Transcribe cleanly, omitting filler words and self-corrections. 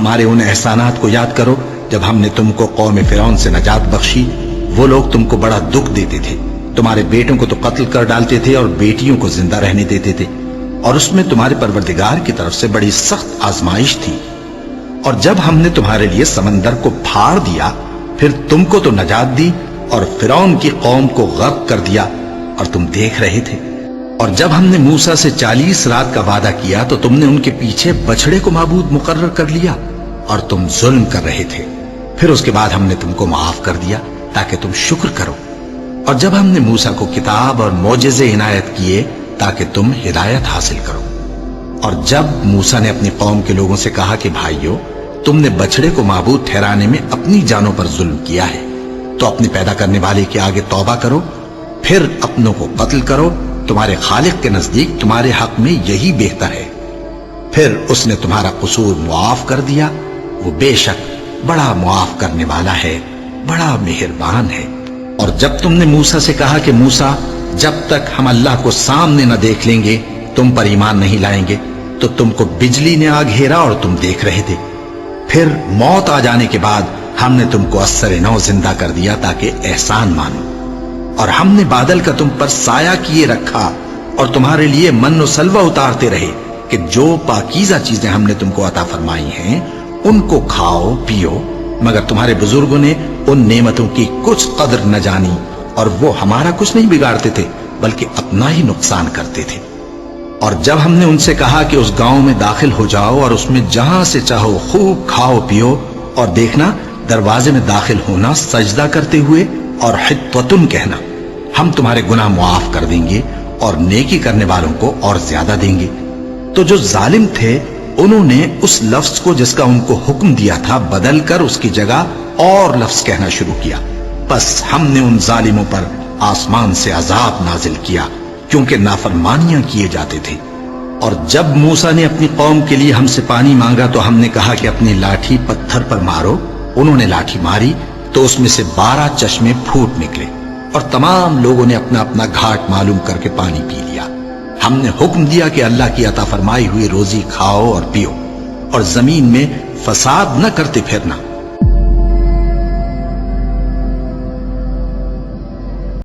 ہمارے ان احسانات کو یاد کرو جب ہم نے تم کو قوم فرعون سے نجات بخشی۔ وہ لوگ تم کو بڑا دکھ دیتے تھے، تمہارے بیٹوں کو تو قتل کر ڈالتے تھے اور بیٹیوں کو زندہ رہنے دیتے تھے، اور اس میں تمہارے پروردگار کی طرف سے بڑی سخت آزمائش تھی۔ اور جب ہم نے تمہارے لیے سمندر کو پھاڑ دیا، پھر تم کو تو نجات دی اور فرعون کی قوم کو غرق کر دیا، اور تم دیکھ رہے تھے۔ اور جب ہم نے موسیٰ سے 40 رات کا وعدہ کیا تو تم نے ان کے پیچھے بچڑے کو معبود مقرر کر لیا، اور تم ظلم کر رہے تھے۔ پھر اس کے بعد ہم نے تم کو معاف کر دیا تاکہ تم شکر کرو۔ اور جب ہم نے موسیٰ کو کتاب اور معجزے عنایت کیے تاکہ تم ہدایت حاصل کرو۔ اور جب موسیٰ نے اپنی قوم کے لوگوں سے کہا کہ بھائیو، تم نے بچڑے کو معبود ٹھہرانے میں اپنی جانوں پر ظلم کیا ہے، تو اپنے پیدا کرنے والے کے آگے توبہ کرو، پھر اپنوں کو قتل کرو، تمہارے خالق کے نزدیک تمہارے حق میں یہی بہتر ہے۔ پھر اس نے تمہارا قصور معاف کر دیا، وہ بے شک بڑا معاف کرنے والا ہے، بڑا مہربان ہے۔ اور جب تم نے موسیٰ سے کہا کہ موسیٰ، جب تک ہم اللہ کو سامنے نہ دیکھ لیں گے تم پر ایمان نہیں لائیں گے، تو تم کو بجلی نے آ گھیرا اور تم دیکھ رہے تھے۔ پھر موت آ جانے کے بعد ہم نے تم کو اثر نو زندہ کر دیا تاکہ احسان مانو۔ اور ہم نے بادل کا تم پر سایہ کیے رکھا اور تمہارے لیے من و سلوہ اتارتے رہے کہ جو پاکیزہ چیزیں ہم نے تم کو عطا فرمائی ہیں ان کو کھاؤ پیو، مگر تمہارے بزرگوں نے ان نعمتوں کی کچھ قدر نہ جانی، اور وہ ہمارا کچھ نہیں بگاڑتے تھے بلکہ اپنا ہی نقصان کرتے تھے۔ اور جب ہم نے ان سے کہا کہ اس گاؤں میں داخل ہو جاؤ اور اس میں جہاں سے چاہو خوب کھاؤ پیو، اور دیکھنا دروازے میں داخل ہونا سجدہ کرتے ہوئے اور حطوتن کہنا، ہم تمہارے گناہ معاف کر دیں گے اور نیکی کرنے والوں کو اور زیادہ دیں گے۔ تو جو ظالم تھے انہوں نے اس لفظ کو جس کا ان کو حکم دیا تھا بدل کر اس کی جگہ اور لفظ کہنا شروع کیا، بس ہم نے ان ظالموں پر آسمان سے عذاب نازل کیا کیونکہ نافرمانیاں کیے جاتے تھے۔ اور جب موسیٰ نے اپنی قوم کے لیے ہم سے پانی مانگا تو ہم نے کہا کہ اپنی لاٹھی پتھر پر مارو۔ انہوں نے لاٹھی ماری تو اس میں سے 12 چشمے پھوٹ نکلے، اور تمام لوگوں نے اپنا اپنا گھاٹ معلوم کر کے پانی پی لیا۔ ہم نے حکم دیا کہ اللہ کی عطا فرمائی ہوئی روزی کھاؤ اور پیو، اور زمین میں فساد نہ کرتے پھرنا۔